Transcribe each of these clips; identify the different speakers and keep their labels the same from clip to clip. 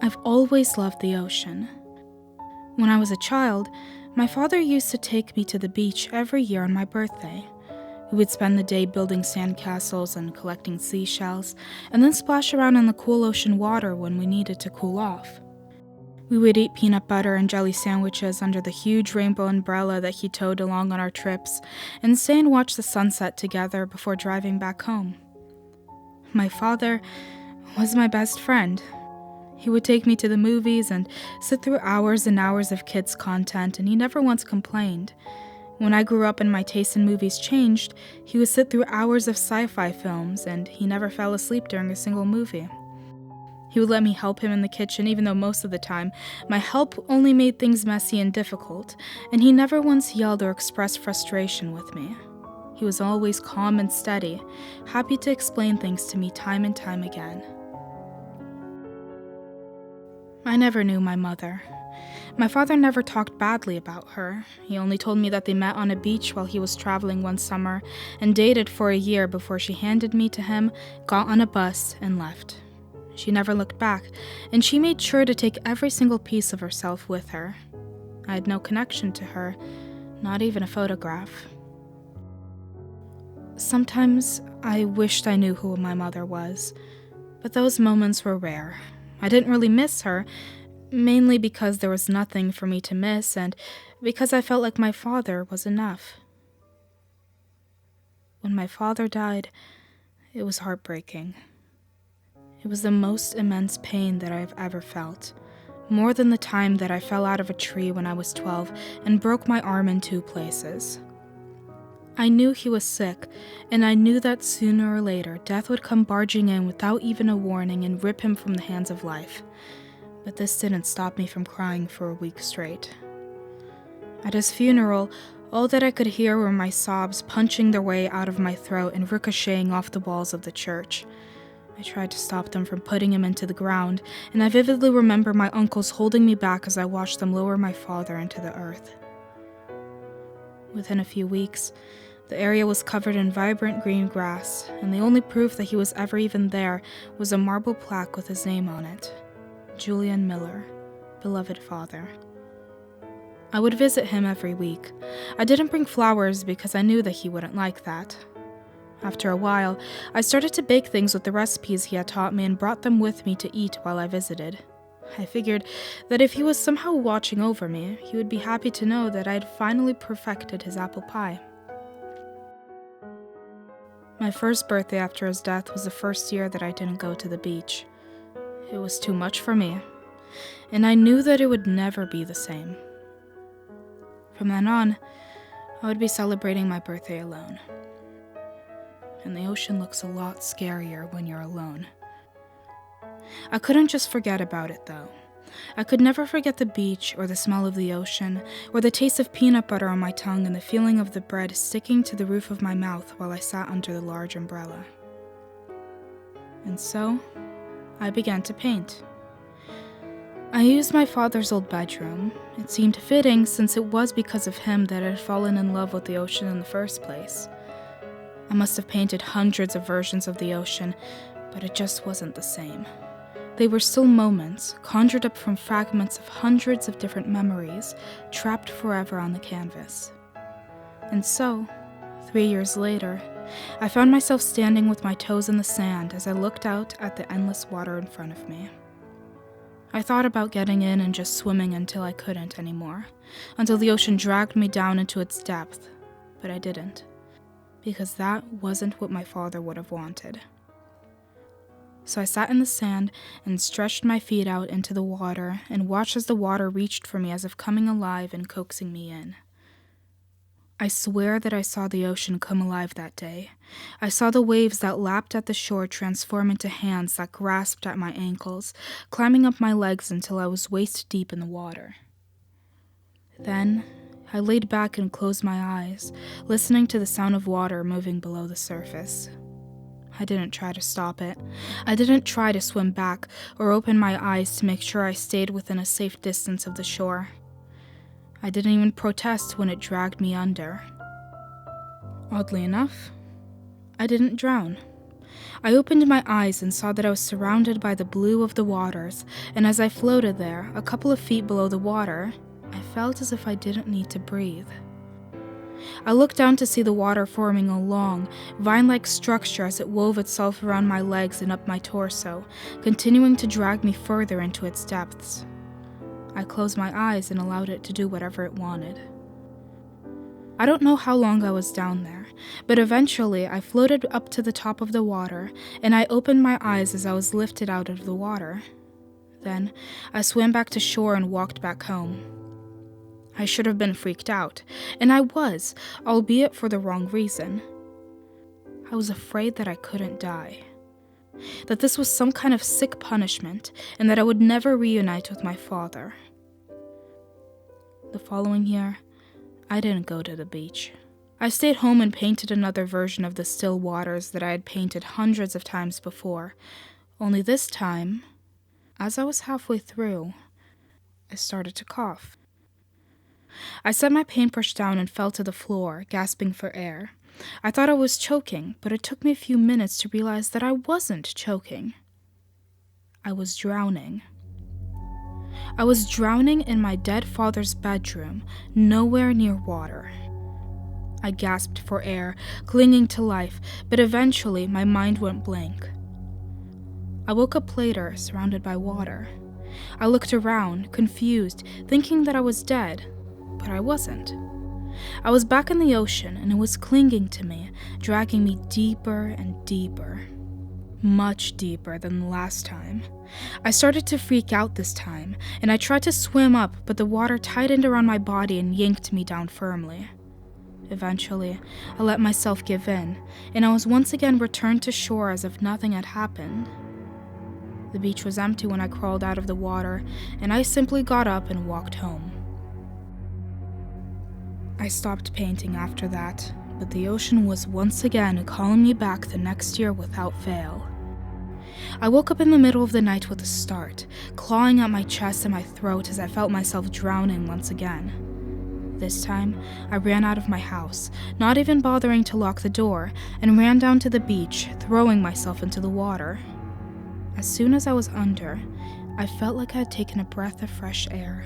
Speaker 1: I've always loved the ocean. When I was a child, my father used to take me to the beach every year on my birthday. We would spend the day building sandcastles and collecting seashells, and then splash around in the cool ocean water when we needed to cool off. We would eat peanut butter and jelly sandwiches under the huge rainbow umbrella that he towed along on our trips, and stay and watch the sunset together before driving back home. My father was my best friend. He would take me to the movies and sit through hours and hours of kids' content, and he never once complained. When I grew up and my taste in movies changed, he would sit through hours of sci-fi films, and he never fell asleep during a single movie. He would let me help him in the kitchen, even though most of the time, my help only made things messy and difficult, and he never once yelled or expressed frustration with me. He was always calm and steady, happy to explain things to me time and time again. I never knew my mother. My father never talked badly about her. He only told me that they met on a beach while he was traveling one summer and dated for a year before she handed me to him, got on a bus, and left. She never looked back, and she made sure to take every single piece of herself with her. I had no connection to her, not even a photograph. Sometimes I wished I knew who my mother was, but those moments were rare. I didn't really miss her, mainly because there was nothing for me to miss, and because I felt like my father was enough. When my father died, it was heartbreaking. It was the most immense pain that I've ever felt, more than the time that I fell out of a tree when I was 12 and broke my arm in 2 places. I knew he was sick, and I knew that sooner or later death would come barging in without even a warning and rip him from the hands of life. But this didn't stop me from crying for a week straight. At his funeral, all that I could hear were my sobs punching their way out of my throat and ricocheting off the walls of the church. I tried to stop them from putting him into the ground, and I vividly remember my uncles holding me back as I watched them lower my father into the earth. Within a few weeks, the area was covered in vibrant green grass, and the only proof that he was ever even there was a marble plaque with his name on it. Julian Miller, beloved father. I would visit him every week. I didn't bring flowers because I knew that he wouldn't like that. After a while, I started to bake things with the recipes he had taught me and brought them with me to eat while I visited. I figured that if he was somehow watching over me, he would be happy to know that I had finally perfected his apple pie. My first birthday after his death was the first year that I didn't go to the beach. It was too much for me, and I knew that it would never be the same. From then on, I would be celebrating my birthday alone. And the ocean looks a lot scarier when you're alone. I couldn't just forget about it, though. I could never forget the beach, or the smell of the ocean, or the taste of peanut butter on my tongue and the feeling of the bread sticking to the roof of my mouth while I sat under the large umbrella. And so, I began to paint. I used my father's old bedroom. It seemed fitting since it was because of him that I had fallen in love with the ocean in the first place. I must have painted hundreds of versions of the ocean, but it just wasn't the same. They were still moments, conjured up from fragments of hundreds of different memories, trapped forever on the canvas. And so, 3 years later, I found myself standing with my toes in the sand as I looked out at the endless water in front of me. I thought about getting in and just swimming until I couldn't anymore, until the ocean dragged me down into its depth, but I didn't, because that wasn't what my father would have wanted. So I sat in the sand and stretched my feet out into the water and watched as the water reached for me as if coming alive and coaxing me in. I swear that I saw the ocean come alive that day. I saw the waves that lapped at the shore transform into hands that grasped at my ankles, climbing up my legs until I was waist deep in the water. Then, I laid back and closed my eyes, listening to the sound of water moving below the surface. I didn't try to stop it. I didn't try to swim back or open my eyes to make sure I stayed within a safe distance of the shore. I didn't even protest when it dragged me under. Oddly enough, I didn't drown. I opened my eyes and saw that I was surrounded by the blue of the waters, and as I floated there, a couple of feet below the water, I felt as if I didn't need to breathe. I looked down to see the water forming a long, vine-like structure as it wove itself around my legs and up my torso, continuing to drag me further into its depths. I closed my eyes and allowed it to do whatever it wanted. I don't know how long I was down there, but eventually I floated up to the top of the water, and I opened my eyes as I was lifted out of the water. Then, I swam back to shore and walked back home. I should have been freaked out, and I was, albeit for the wrong reason. I was afraid that I couldn't die, that this was some kind of sick punishment, and that I would never reunite with my father. The following year, I didn't go to the beach. I stayed home and painted another version of the still waters that I had painted hundreds of times before, only this time, as I was halfway through, I started to cough. I set my paintbrush down and fell to the floor, gasping for air. I thought I was choking, but it took me a few minutes to realize that I wasn't choking. I was drowning. I was drowning in my dead father's bedroom, nowhere near water. I gasped for air, clinging to life, but eventually my mind went blank. I woke up later, surrounded by water. I looked around, confused, thinking that I was dead, but I wasn't. I was back in the ocean, and it was clinging to me, dragging me deeper and deeper. Much deeper than the last time. I started to freak out this time, and I tried to swim up, but the water tightened around my body and yanked me down firmly. Eventually, I let myself give in, and I was once again returned to shore as if nothing had happened. The beach was empty when I crawled out of the water, and I simply got up and walked home. I stopped painting after that, but the ocean was once again calling me back the next year without fail. I woke up in the middle of the night with a start, clawing at my chest and my throat as I felt myself drowning once again. This time, I ran out of my house, not even bothering to lock the door, and ran down to the beach, throwing myself into the water. As soon as I was under, I felt like I had taken a breath of fresh air.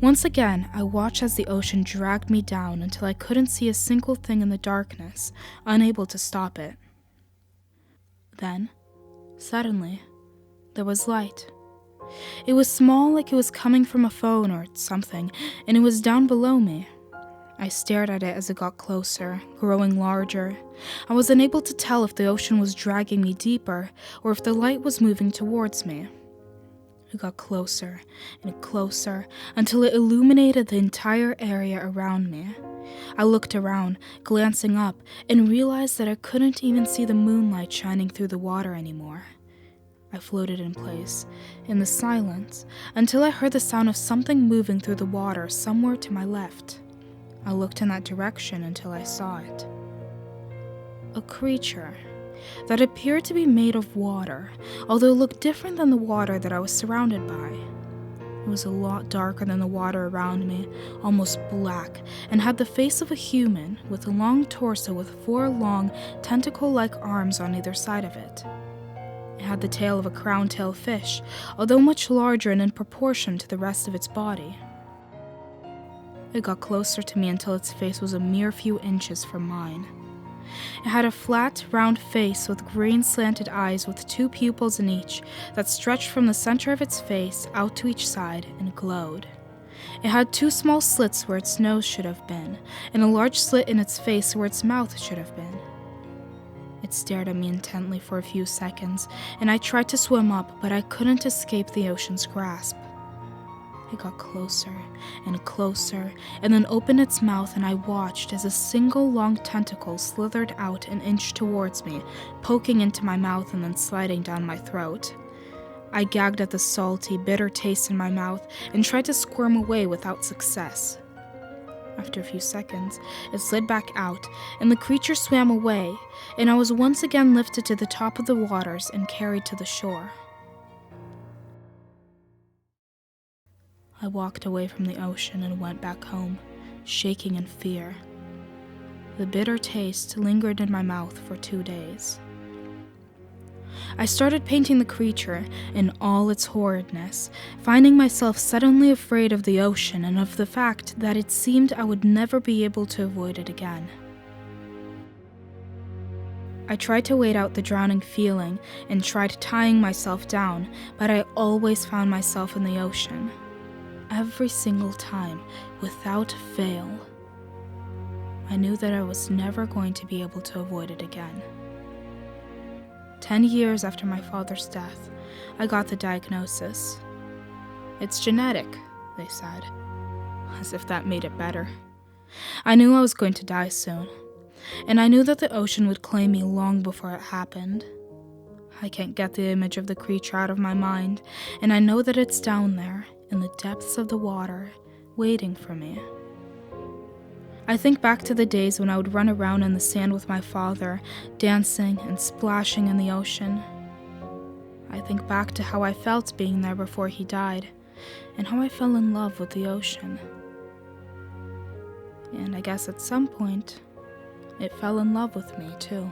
Speaker 1: Once again, I watched as the ocean dragged me down until I couldn't see a single thing in the darkness, unable to stop it. Then, suddenly, there was light. It was small, like it was coming from a phone or something, and it was down below me. I stared at it as it got closer, growing larger. I was unable to tell if the ocean was dragging me deeper or if the light was moving towards me. It got closer and closer until it illuminated the entire area around me. I looked around, glancing up, and realized that I couldn't even see the moonlight shining through the water anymore. I floated in place, in the silence, until I heard the sound of something moving through the water somewhere to my left. I looked in that direction until I saw it. A creature that appeared to be made of water, although it looked different than the water that I was surrounded by. It was a lot darker than the water around me, almost black, and had the face of a human with a long torso with 4 long, tentacle-like arms on either side of it. It had the tail of a crown-tail fish, although much larger and in proportion to the rest of its body. It got closer to me until its face was a mere few inches from mine. It had a flat, round face with green slanted eyes with 2 pupils in each that stretched from the center of its face out to each side and glowed. It had 2 small slits where its nose should have been, and a large slit in its face where its mouth should have been. It stared at me intently for a few seconds, and I tried to swim up, but I couldn't escape the ocean's grasp. It got closer and closer, and then opened its mouth, and I watched as a single long tentacle slithered out and inched towards me, poking into my mouth and then sliding down my throat. I gagged at the salty, bitter taste in my mouth and tried to squirm away without success. After a few seconds, it slid back out, and the creature swam away, and I was once again lifted to the top of the waters and carried to the shore. I walked away from the ocean and went back home, shaking in fear. The bitter taste lingered in my mouth for 2 days. I started painting the creature in all its horridness, finding myself suddenly afraid of the ocean and of the fact that it seemed I would never be able to avoid it again. I tried to wait out the drowning feeling and tried tying myself down, but I always found myself in the ocean. Every single time, without fail. I knew that I was never going to be able to avoid it again. 10 years after my father's death, I got the diagnosis. It's genetic, they said, as if that made it better. I knew I was going to die soon, and I knew that the ocean would claim me long before it happened. I can't get the image of the creature out of my mind, and I know that it's down there, in the depths of the water, waiting for me. I think back to the days when I would run around in the sand with my father, dancing and splashing in the ocean. I think back to how I felt being there before he died, and how I fell in love with the ocean. And I guess at some point, it fell in love with me too.